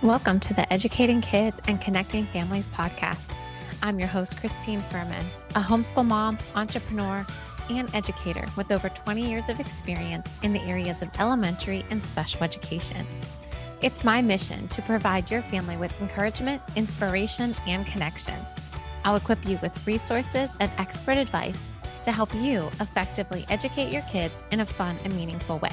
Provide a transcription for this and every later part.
Welcome to the Educating Kids and Connecting Families podcast. I'm your host, Christine Furman, a homeschool mom, entrepreneur, and educator with over 20 years of experience in the areas of elementary and special education. It's my mission to provide your family with encouragement, inspiration, and connection. I'll equip you with resources and expert advice to help you effectively educate your kids in a fun and meaningful way.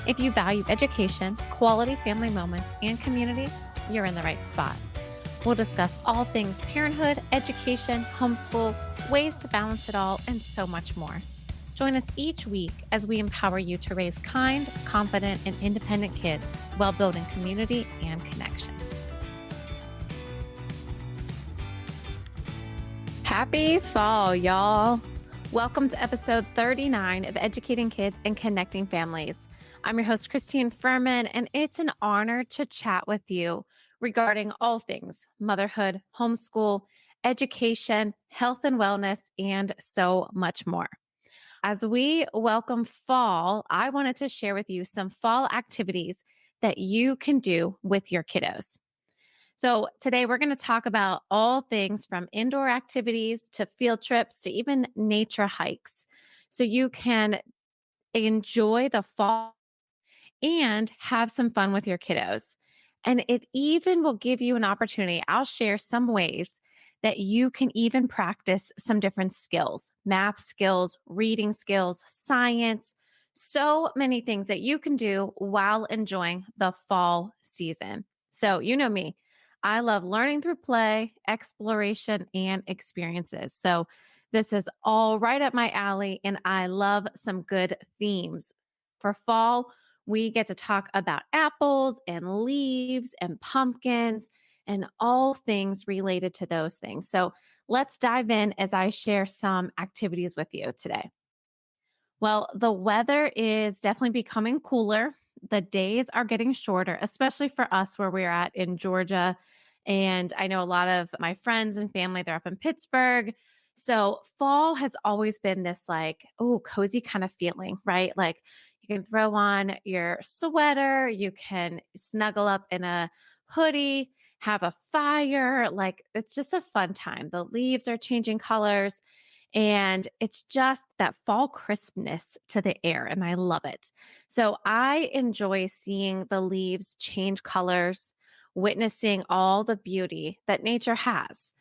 If you value education, quality family moments, and community, you're in the right spot. We'll discuss all things parenthood, education, homeschool, ways to balance it all, and so much more. Join us each week as we empower you to raise kind, confident, and independent kids while building community and connection. Happy fall, y'all. Welcome to episode 39 of Educating Kids and Connecting Families. I'm your host, Christine Furman, and it's an honor to chat with you regarding all things motherhood, homeschool, education, health and wellness, and so much more. As we welcome fall, I wanted to share with you some fall activities that you can do with your kiddos. So today we're going to talk about all things from indoor activities to field trips to even nature hikes. So you can enjoy the fall and have some fun with your kiddos. And it even will give you an opportunity. I'll share some ways that you can even practice some different skills, math skills, reading skills, science, so many things that you can do while enjoying the fall season. So you know me, I love learning through play, exploration, and experiences. So this is all right up my alley, and I love some good themes. For fall, we get to talk about apples and leaves and pumpkins and all things related to those things. So let's dive in as I share some activities with you today. Well, the weather is definitely becoming cooler. The days are getting shorter, especially for us where we're at in Georgia. And I know a lot of my friends and family, they're up in Pittsburgh. So fall has always been this cozy kind of feeling, right? Like you can throw on your sweater, you can snuggle up in a hoodie, have a fire. Like it's just a fun time. The leaves are changing colors. And it's just that fall crispness to the air, and I love it. So I enjoy seeing the leaves change colors, witnessing all the beauty that nature has.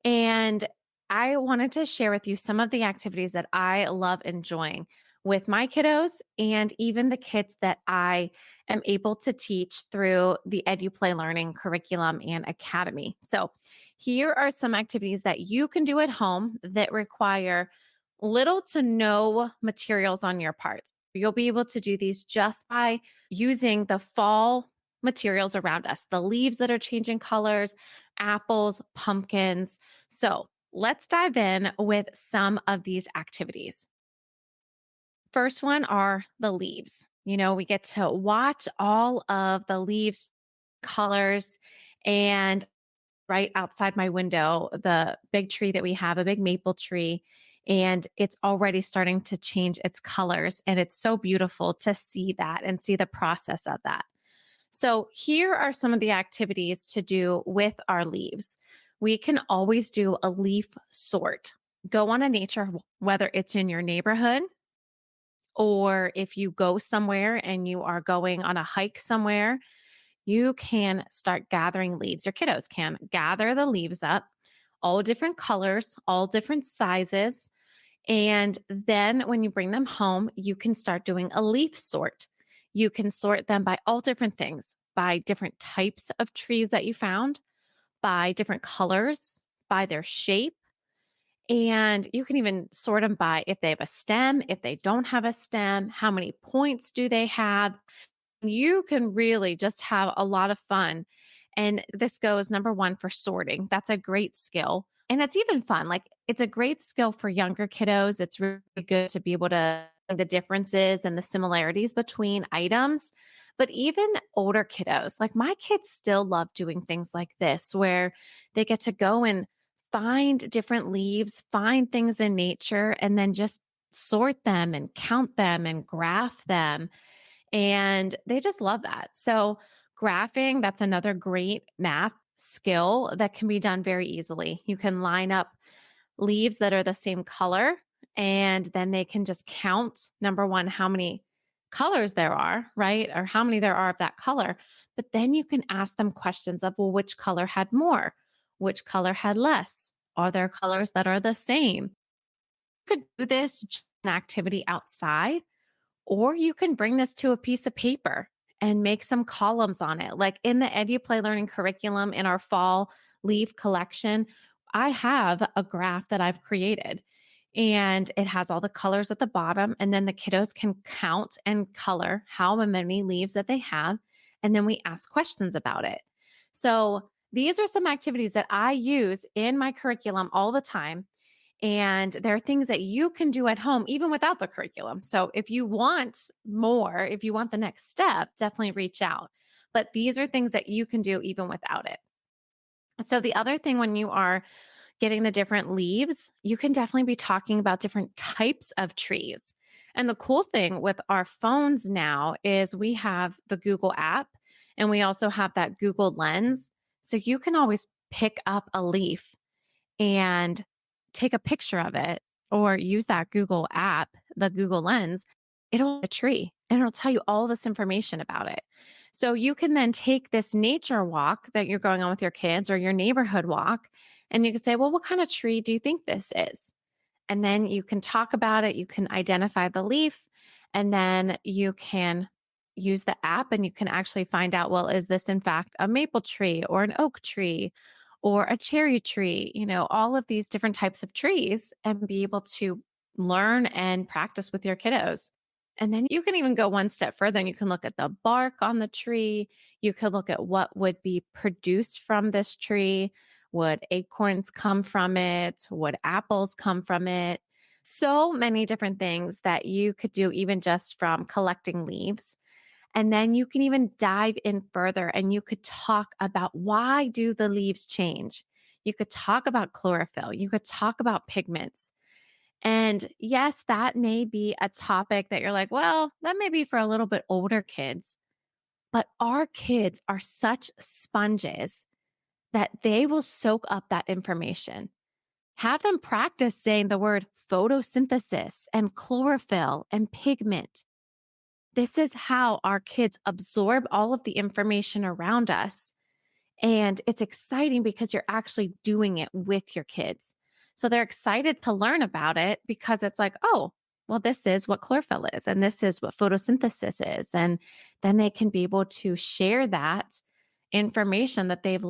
And I wanted to share with you some of the activities that I love enjoying with my kiddos and even the kids that I am able to teach through the EduPlay Learning curriculum and academy. So here are some activities that you can do at home that require little to no materials on your parts. You'll be able to do these just by using the fall materials around us, the leaves that are changing colors, apples, pumpkins. So let's dive in with some of these activities. First one are the leaves. You know, we get to watch all of the leaves, colors, and right outside my window, the big tree that we have, a big maple tree, and it's already starting to change its colors. And it's so beautiful to see that and see the process of that. So here are some of the activities to do with our leaves. We can always do a leaf sort. Go on a nature, whether it's in your neighborhood, or if you go somewhere and you are going on a hike somewhere, you can start gathering leaves. Your kiddos can gather the leaves up, all different colors, all different sizes. And then when you bring them home, you can start doing a leaf sort. You can sort them by all different things, by different types of trees that you found, by different colors, by their shape. And you can even sort them by if they have a stem, if they don't have a stem, how many points do they have. You can really just have a lot of fun. And this goes number one for sorting. That's a great skill. And it's even fun. Like it's a great skill for younger kiddos. It's really good to be able to the differences and the similarities between items. But even older kiddos, like my kids still love doing things like this, where they get to go and find different leaves, find things in nature, and then just sort them and count them and graph them. And they just love that. So Graphing, that's another great math skill that can be done very easily. You can line up leaves that are the same color, and then they can just count number one, how many colors there are, right? Or how many there are of that color. But then you can ask them questions of, well, which color had more? Which color had less? Are there colors that are the same? You could do this an activity outside, or you can bring this to a piece of paper and make some columns on it. Like in the EduPlay Learning curriculum in our fall leaf collection, I have a graph that I've created, and it has all the colors at the bottom. And then the kiddos can count and color how many leaves that they have. And then we ask questions about it. So these are some activities that I use in my curriculum all the time, and there are things that you can do at home, even without the curriculum. So if you want more, if you want the next step, definitely reach out. But these are things that you can do even without it. So the other thing, when you are getting the different leaves, you can definitely be talking about different types of trees. And the cool thing with our phones now is we have the Google app, and we also have that Google Lens. So you can always pick up a leaf and take a picture of it, or use that Google app, the Google Lens. It'll be a tree, and it'll tell you all this information about it. So you can then take this nature walk that you're going on with your kids, or your neighborhood walk, and you can say, well, what kind of tree do you think this is? And then you can talk about it. You can identify the leaf, and then you can use the app and you can actually find out, well, is this in fact a maple tree or an oak tree or a cherry tree? All of these different types of trees, and be able to learn and practice with your kiddos. And then you can even go one step further, and you can look at the bark on the tree. You could look at what would be produced from this tree. Would acorns come from it? Would apples come from it? So many different things that you could do, even just from collecting leaves. And then you can even dive in further, and you could talk about, why do the leaves change? You could talk about chlorophyll. You could talk about pigments. And yes, that may be a topic that you're like, well, that may be for a little bit older kids. But our kids are such sponges that they will soak up that information. Have them practice saying the word photosynthesis and chlorophyll and pigment. This is how our kids absorb all of the information around us. And it's exciting because you're actually doing it with your kids. So they're excited to learn about it, because it's like, oh, well, this is what chlorophyll is, and this is what photosynthesis is. And then they can be able to share that information that they've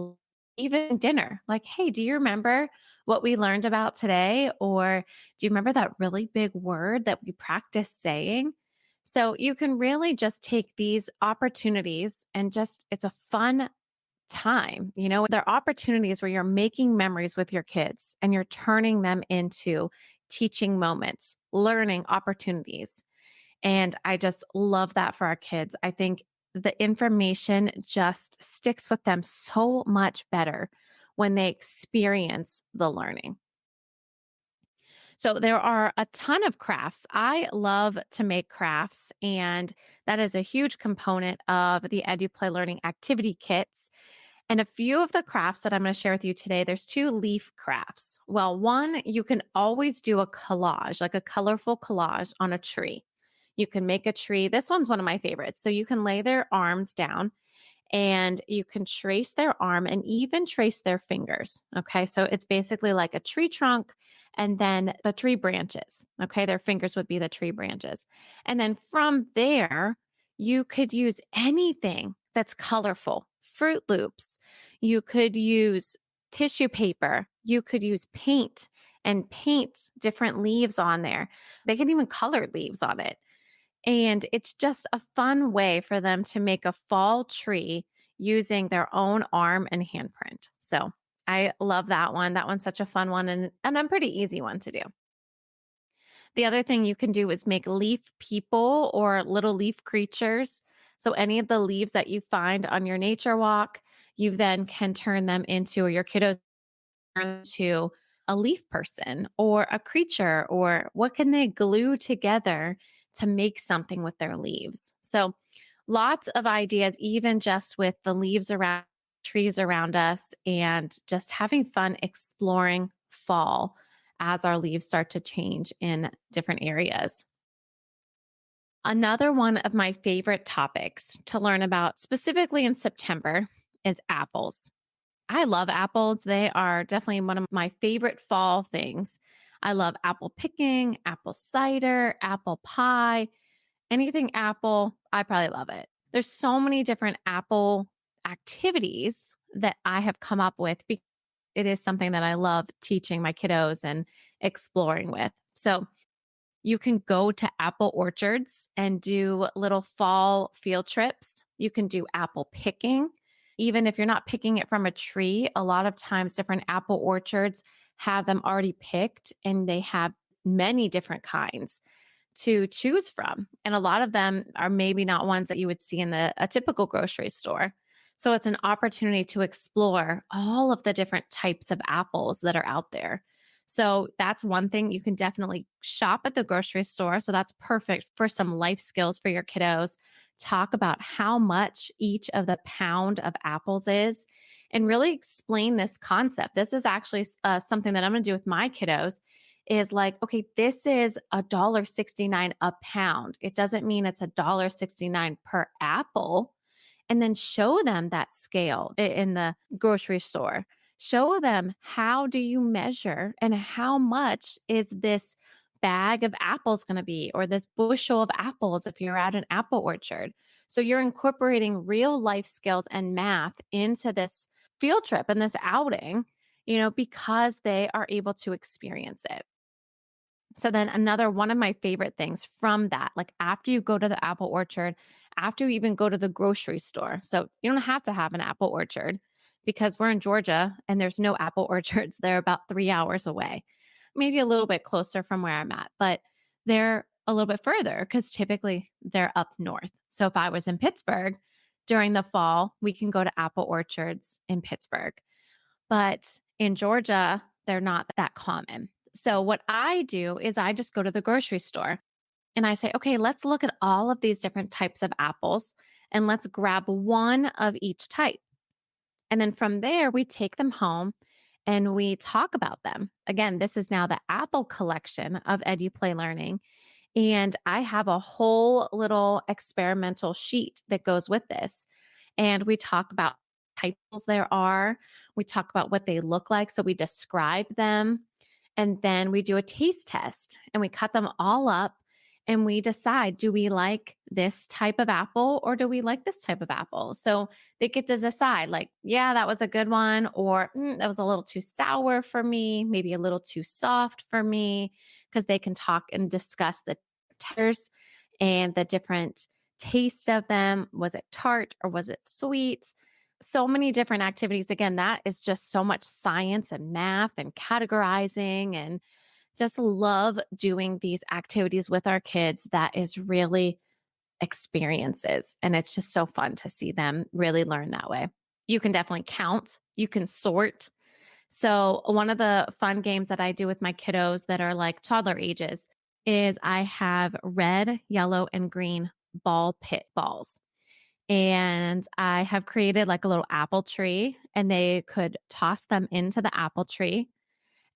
even dinner. Like, hey, do you remember what we learned about today? Or do you remember that really big word that we practiced saying? So you can really just take these opportunities, and just, it's a fun time. There are opportunities where you're making memories with your kids, and you're turning them into teaching moments, learning opportunities. And I just love that for our kids. I think the information just sticks with them so much better when they experience the learning. So there are a ton of crafts. I love to make crafts, and that is a huge component of the EduPlay Learning activity kits. And a few of the crafts that I'm going to share with you today, there's two leaf crafts. Well, one, you can always do a collage, like a colorful collage on a tree. You can make a tree. This one's one of my favorites. So you can lay their arms down, and you can trace their arm and even trace their fingers. Okay. So it's basically like a tree trunk, and then the tree branches. Okay. Their fingers would be the tree branches. And then from there, you could use anything that's colorful. Fruit Loops. You could use tissue paper. You could use paint and paint different leaves on there. They can even color leaves on it. And it's just a fun way for them to make a fall tree using their own arm and handprint. So I love that one. That one's such a fun one, and a pretty easy one to do. The other thing you can do is make leaf people or little leaf creatures. So any of the leaves that you find on your nature walk, you then can turn them into, or your kiddos turn into, a leaf person or a creature, or what can they glue together to make something with their leaves. So lots of ideas, even just with the leaves around trees around us and just having fun exploring fall as our leaves start to change in different areas. Another one of my favorite topics to learn about, specifically in September, is apples. I love apples. They are definitely one of my favorite fall things. I love apple picking, apple cider, apple pie, anything apple. I probably love it. There's so many different apple activities that I have come up with because it is something that I love teaching my kiddos and exploring with. So, you can go to apple orchards and do little fall field trips. You can do apple picking. Even if you're not picking it from a tree, a lot of times different apple orchards have them already picked and they have many different kinds to choose from. And a lot of them are maybe not ones that you would see in a typical grocery store. So it's an opportunity to explore all of the different types of apples that are out there. So that's one thing you can definitely shop at the grocery store. So that's perfect for some life skills for your kiddos. Talk about how much each of the pound of apples is and really explain this concept. This is actually something that I'm going to do with my kiddos is like, okay, this is $1.69 a pound. It doesn't mean it's $1.69 per apple. And then show them that scale in the grocery store. Show them how do you measure and how much is this bag of apples going to be or this bushel of apples if you're at an apple orchard. So you're incorporating real life skills and math into this field trip and this outing, because they are able to experience it. So then another one of my favorite things from that, like after you go to the apple orchard, after you even go to the grocery store. So you don't have to have an apple orchard because we're in Georgia and there's no apple orchards. They're about 3 hours away, maybe a little bit closer from where I'm at, but they're a little bit further because typically they're up north. So if I was in Pittsburgh during the fall, we can go to apple orchards in Pittsburgh. But in Georgia, they're not that common. So what I do is I just go to the grocery store and I say, okay, let's look at all of these different types of apples and let's grab one of each type. And then from there, we take them home and we talk about them. Again, this is now the apple collection of EduPlay Learning. And I have a whole little experimental sheet that goes with this. And we talk about types there are. We talk about what they look like. So we describe them. And then we do a taste test and we cut them all up and we decide, do we like this type of apple or do we like this type of apple? So they get to decide, like, yeah, that was a good one, or that was a little too sour for me, maybe a little too soft for me, because they can talk and discuss the textures and the different taste of them. Was it tart or was it sweet? So many different activities. Again, that is just so much science and math and categorizing, and just love doing these activities with our kids. That is really experiences. And it's just so fun to see them really learn that way. You can definitely count, you can sort. So, one of the fun games that I do with my kiddos that are like toddler ages is I have red, yellow, and green ball pit balls. And I have created like a little apple tree, and they could toss them into the apple tree.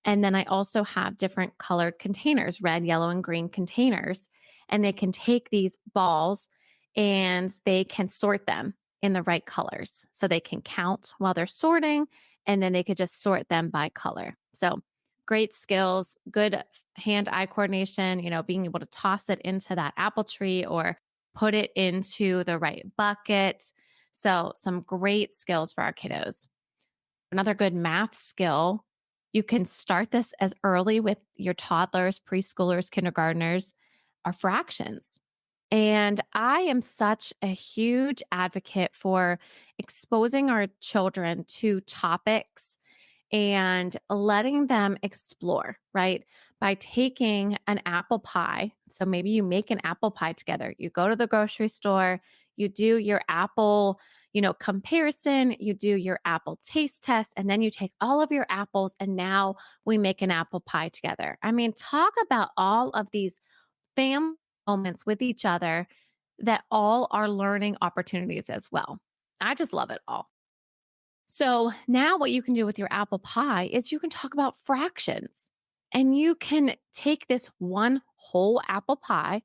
And then I also have different colored containers, red, yellow, and green containers. And they can take these balls and they can sort them in the right colors. So they can count while they're sorting, and then they could just sort them by color. So great skills, good hand-eye coordination, being able to toss it into that apple tree or put it into the right bucket. So some great skills for our kiddos. Another good math skill, you can start this as early with your toddlers, preschoolers, kindergartners, are fractions. And I am such a huge advocate for exposing our children to topics and letting them explore, right? By taking an apple pie. So maybe you make an apple pie together. You go to the grocery store, you do your apple, comparison, you do your apple taste test, and then you take all of your apples and now we make an apple pie together. I mean, talk about all of these family moments with each other that all are learning opportunities as well. I just love it all. So now what you can do with your apple pie is you can talk about fractions and you can take this one whole apple pie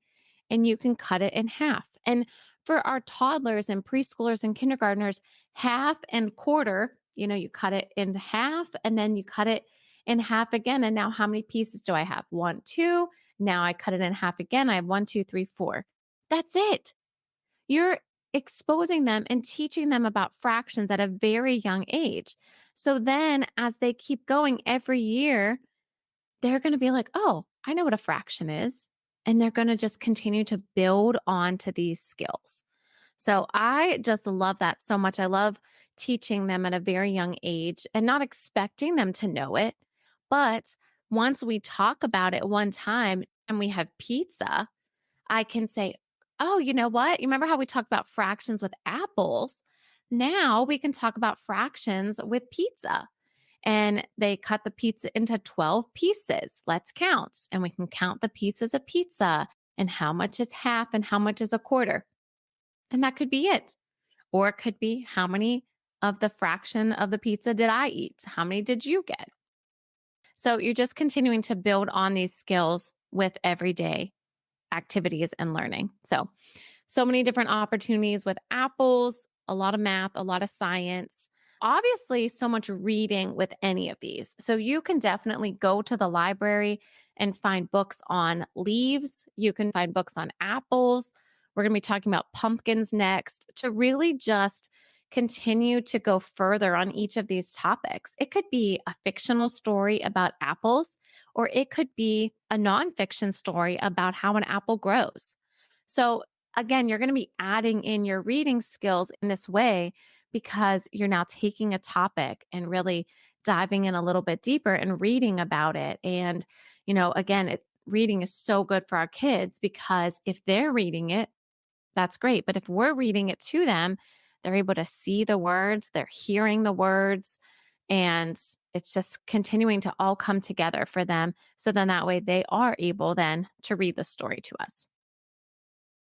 and you can cut it in half. And for our toddlers and preschoolers and kindergartners, half and quarter, you cut it in half and then you cut it in half again. And now how many pieces do I have? One, two. Now I cut it in half again. I have one, two, three, four. That's it. You're exposing them and teaching them about fractions at a very young age. So then as they keep going every year, they're going to be like, oh, I know what a fraction is. And they're going to just continue to build on to these skills. So I just love that so much. I love teaching them at a very young age and not expecting them to know it. But once we talk about it one time and we have pizza, I can say, oh, you know what? You remember how we talked about fractions with apples? Now we can talk about fractions with pizza. And they cut the pizza into 12 pieces. Let's count. And we can count the pieces of pizza and how much is half and how much is a quarter. And that could be it. Or it could be how many of the fraction of the pizza did I eat? How many did you get? So you're just continuing to build on these skills with everyday activities and learning. So many different opportunities with apples, a lot of math, a lot of science. Obviously, so much reading with any of these. So you can definitely go to the library and find books on leaves. You can find books on apples. We're going to be talking about pumpkins next to really just continue to go further on each of these topics. It could be a fictional story about apples, or it could be a nonfiction story about how an apple grows. So again, you're going to be adding in your reading skills in this way because you're now taking a topic and really diving in a little bit deeper and reading about it. And, again, reading is so good for our kids because if they're reading it, that's great. But if we're reading it to them, they're able to see the words, they're hearing the words, and it's just continuing to all come together for them. So then that way they are able then to read the story to us.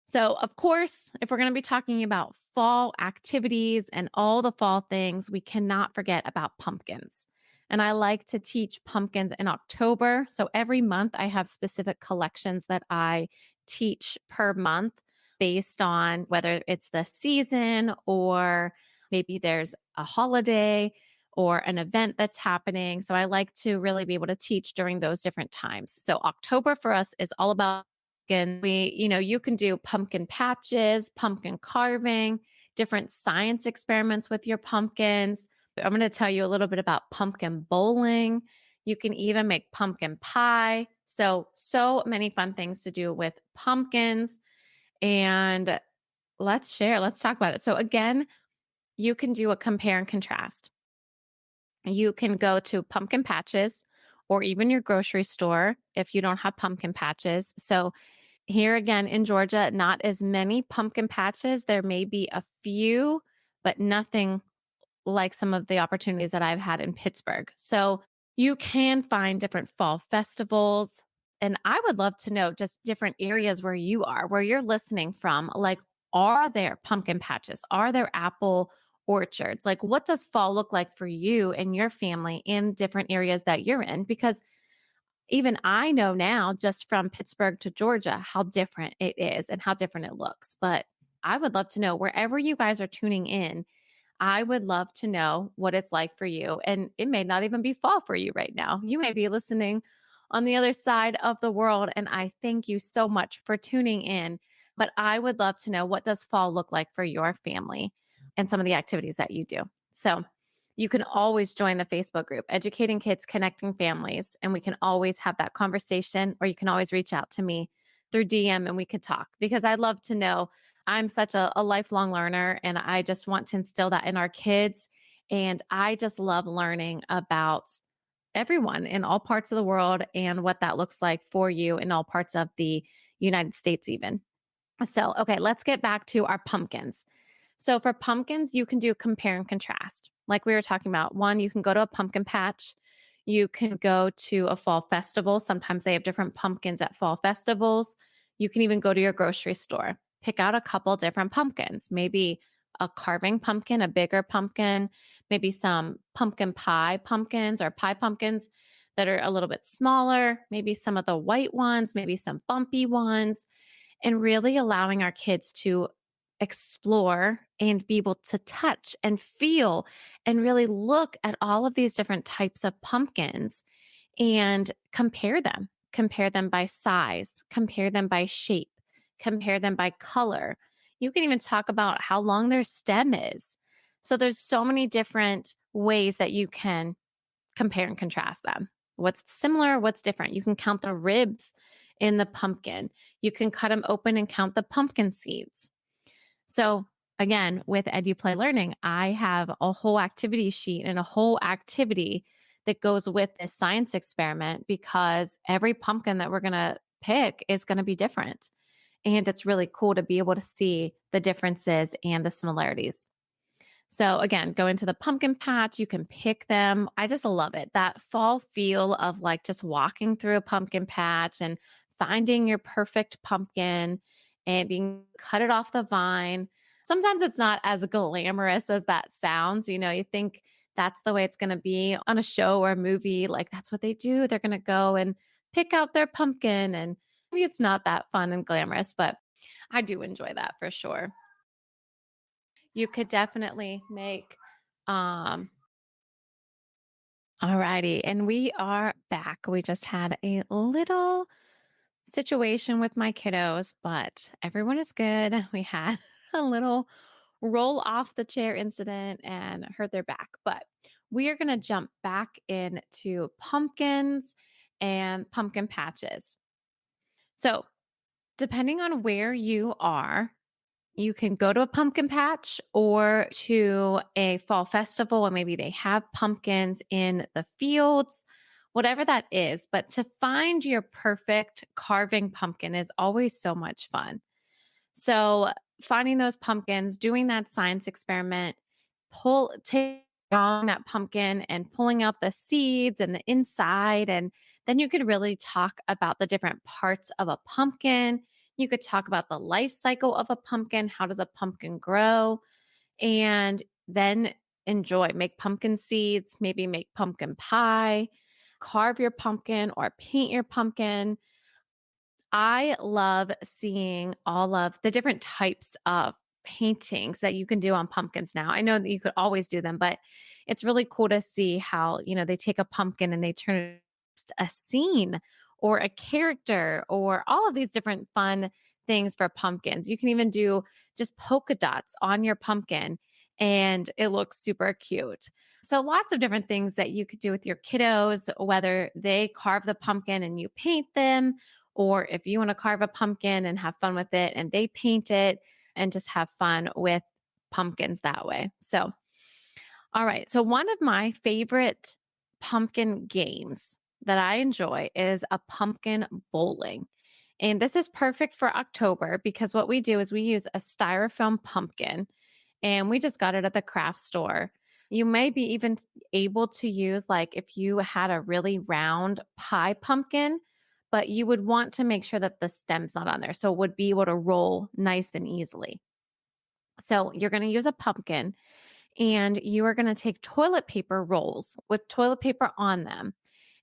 So, of course, if we're going to be talking about fall activities and all the fall things, we cannot forget about pumpkins. And I like to teach pumpkins in October. So, every month I have specific collections that I teach per month based on whether it's the season or maybe there's a holiday or an event that's happening. So, I like to really be able to teach during those different times. So, October for us is all about pumpkin. You can do pumpkin patches, pumpkin carving, different science experiments with your pumpkins. I'm going to tell you a little bit about pumpkin bowling. You can even make pumpkin pie. So many fun things to do with pumpkins. And let's talk about it. So again, you can do a compare and contrast. You can go to pumpkin patches or even your grocery store if you don't have pumpkin patches. So here again in Georgia, not as many pumpkin patches. There may be a few, but nothing like some of the opportunities that I've had in Pittsburgh. So you can find different fall festivals. And I would love to know just different areas where you are, where you're listening from. Like, are there pumpkin patches? Are there apple orchards? Like, what does fall look like for you and your family in different areas that you're in? Because even I know now, just from Pittsburgh to Georgia, how different it is and how different it looks. But I would love to know wherever you guys are tuning in, I would love to know what it's like for you. And it may not even be fall for you right now. You may be listening on the other side of the world. And I thank you so much for tuning in. But I would love to know, what does fall look like for your family and some of the activities that you do. So you can always join the Facebook group, Educating Kids, Connecting Families, and we can always have that conversation, or you can always reach out to me through DM and we could talk, because I'd love to know. I'm such a lifelong learner and I just want to instill that in our kids. And I just love learning about everyone in all parts of the world and what that looks like for you in all parts of the United States, even. So, okay, let's get back to our pumpkins. So for pumpkins, you can do compare and contrast. Like we were talking about, one, you can go to a pumpkin patch. You can go to a fall festival. Sometimes they have different pumpkins at fall festivals. You can even go to your grocery store, pick out a couple different pumpkins, maybe a carving pumpkin, a bigger pumpkin, maybe some pumpkin pie pumpkins or pie pumpkins that are a little bit smaller, maybe some of the white ones, maybe some bumpy ones, and really allowing our kids to explore and be able to touch and feel and really look at all of these different types of pumpkins and compare them by size, compare them by shape, compare them by color. You can even talk about how long their stem is. So there's so many different ways that you can compare and contrast them. What's similar, what's different? You can count the ribs in the pumpkin. You can cut them open and count the pumpkin seeds. So again, with EduPlay Learning, I have a whole activity sheet and a whole activity that goes with this science experiment because every pumpkin that we're going to pick is going to be different. And it's really cool to be able to see the differences and the similarities. So again, go into the pumpkin patch, you can pick them. I just love it. That fall feel of like just walking through a pumpkin patch and finding your perfect pumpkin and being cut it off the vine. Sometimes it's not as glamorous as that sounds. You think that's the way it's going to be on a show or a movie. Like that's what they do. They're going to go and pick out their pumpkin. And maybe it's not that fun and glamorous, but I do enjoy that for sure. You could definitely make alrighty. And we are back. We just had a little situation with my kiddos, but everyone is good. We had a little roll off the chair incident and hurt their back. But we are going to jump back into pumpkins and pumpkin patches. So, depending on where you are, you can go to a pumpkin patch or to a fall festival, and maybe they have pumpkins in the fields, whatever that is. But to find your perfect carving pumpkin is always so much fun. So, finding those pumpkins, doing that science experiment, take on that pumpkin and pulling out the seeds and the inside. And then you could really talk about the different parts of a pumpkin. You could talk about the life cycle of a pumpkin. How does a pumpkin grow? And then make pumpkin seeds, maybe make pumpkin pie, carve your pumpkin or paint your pumpkin. I love seeing all of the different types of paintings that you can do on pumpkins now. I know that you could always do them, but it's really cool to see how, they take a pumpkin and they turn it into a scene or a character or all of these different fun things for pumpkins. You can even do just polka dots on your pumpkin and it looks super cute. So lots of different things that you could do with your kiddos, whether they carve the pumpkin and you paint them, or if you want to carve a pumpkin and have fun with it and they paint it and just have fun with pumpkins that way. So, all right. So, one of my favorite pumpkin games that I enjoy is a pumpkin bowling. And this is perfect for October because what we do is we use a styrofoam pumpkin and we just got it at the craft store. You may be even able to use, like, if you had a really round pie pumpkin, but you would want to make sure that the stem's not on there. So it would be able to roll nice and easily. So you're going to use a pumpkin and you are going to take toilet paper rolls with toilet paper on them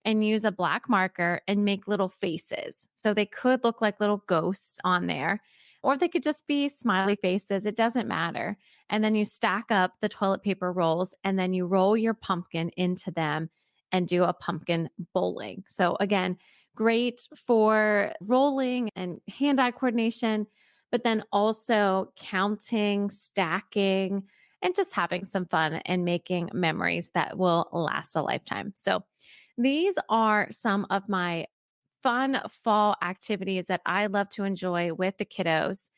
and use a black marker and make little faces. So they could look like little ghosts on there, or they could just be smiley faces. It doesn't matter. And then you stack up the toilet paper rolls and then you roll your pumpkin into them and do a pumpkin bowling. So again, great for rolling and hand-eye coordination, but then also counting, stacking, and just having some fun and making memories that will last a lifetime. So these are some of my fun fall activities that I love to enjoy with the kiddos.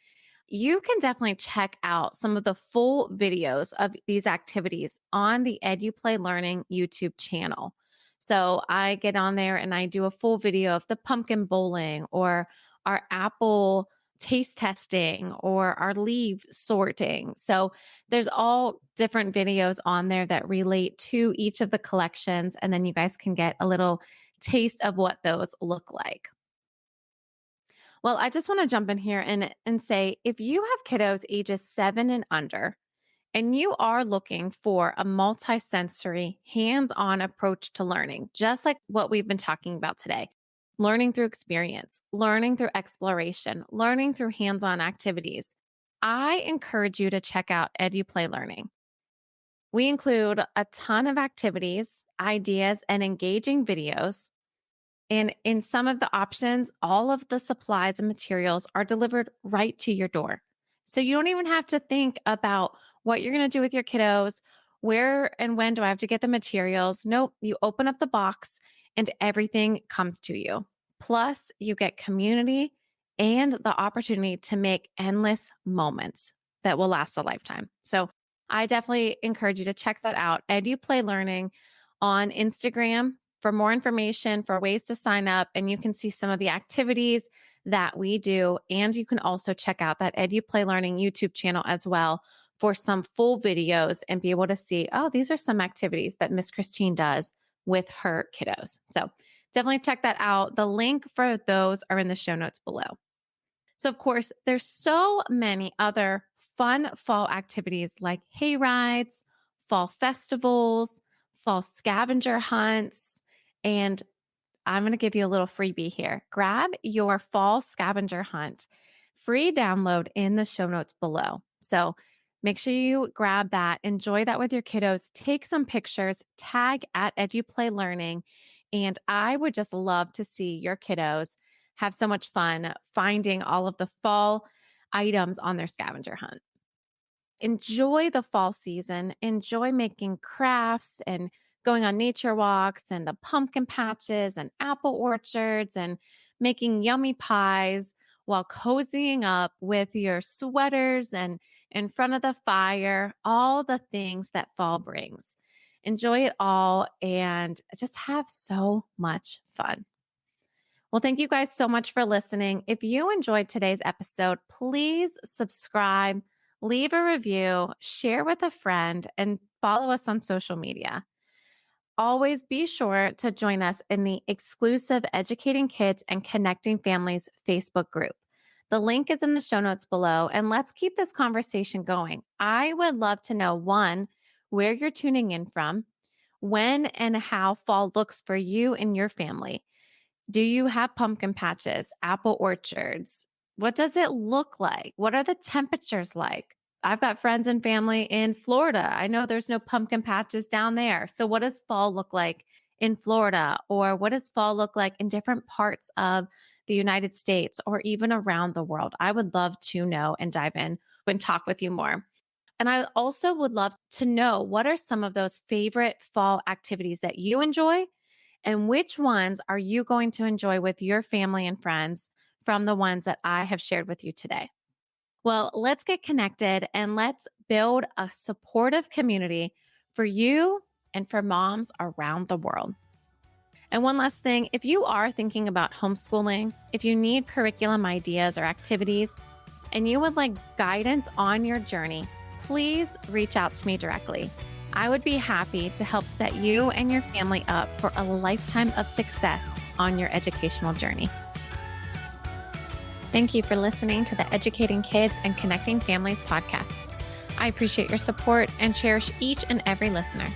You can definitely check out some of the full videos of these activities on the EduPlay Learning YouTube channel. So I get on there and I do a full video of the pumpkin bowling or our apple taste testing or our leaf sorting. So there's all different videos on there that relate to each of the collections. And then you guys can get a little taste of what those look like. Well, I just want to jump in here and say if you have kiddos ages 7 and under, and you are looking for a multi-sensory, hands-on approach to learning, just like what we've been talking about today. Learning through experience, learning through exploration, learning through hands-on activities. I encourage you to check out EduPlay Learning. We include a ton of activities, ideas, and engaging videos. And in some of the options, all of the supplies and materials are delivered right to your door. So you don't even have to think about what you're going to do with your kiddos. Where and when do I have to get the materials? Nope. You open up the box and everything comes to you. Plus, you get community and the opportunity to make endless moments that will last a lifetime. So I definitely encourage you to check that out. EduPlay Learning on Instagram for more information, for ways to sign up, and you can see some of the activities that we do. And you can also check out that EduPlay Learning YouTube channel as well for some full videos and be able to see, oh, these are some activities that Miss Christine does with her kiddos. So definitely check that out. The link for those are in the show notes below. So, of course, there's so many other fun fall activities like hay rides, fall festivals, fall scavenger hunts, and I'm going to give you a little freebie here. Grab your fall scavenger hunt free download in the show notes below. So make sure you grab that, enjoy that with your kiddos, take some pictures, tag at EduPlay Learning, and I would just love to see your kiddos have so much fun finding all of the fall items on their scavenger hunt. Enjoy the fall season, enjoy making crafts and going on nature walks and the pumpkin patches and apple orchards and making yummy pies while cozying up with your sweaters and in front of the fire, all the things that fall brings. Enjoy it all and just have so much fun. Well, thank you guys so much for listening. If you enjoyed today's episode, please subscribe, leave a review, share with a friend, and follow us on social media. Always be sure to join us in the exclusive Educating Kids and Connecting Families Facebook group. The link is in the show notes below, and let's keep this conversation going. I would love to know, one, where you're tuning in from, when and how fall looks for you and your family. Do you have pumpkin patches, apple orchards? What does it look like? What are the temperatures like? I've got friends and family in Florida. I know there's no pumpkin patches down there. So what does fall look like in Florida? Or what does fall look like in different parts of the United States or even around the world? I would love to know and dive in and talk with you more. And I also would love to know, what are some of those favorite fall activities that you enjoy? And which ones are you going to enjoy with your family and friends from the ones that I have shared with you today? Well, let's get connected and let's build a supportive community for you and for moms around the world. And one last thing, if you are thinking about homeschooling, if you need curriculum ideas or activities, and you would like guidance on your journey, please reach out to me directly. I would be happy to help set you and your family up for a lifetime of success on your educational journey. Thank you for listening to the Educating Kids and Connecting Families podcast. I appreciate your support and cherish each and every listener.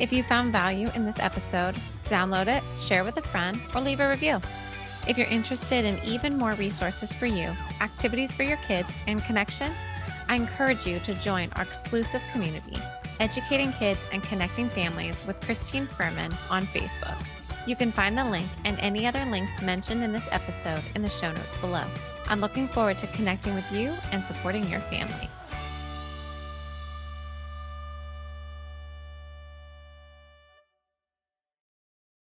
If you found value in this episode, download it, share with a friend, or leave a review. If you're interested in even more resources for you, activities for your kids, and connection, I encourage you to join our exclusive community, Educating Kids and Connecting Families with Christine Furman on Facebook. You can find the link and any other links mentioned in this episode in the show notes below. I'm looking forward to connecting with you and supporting your family.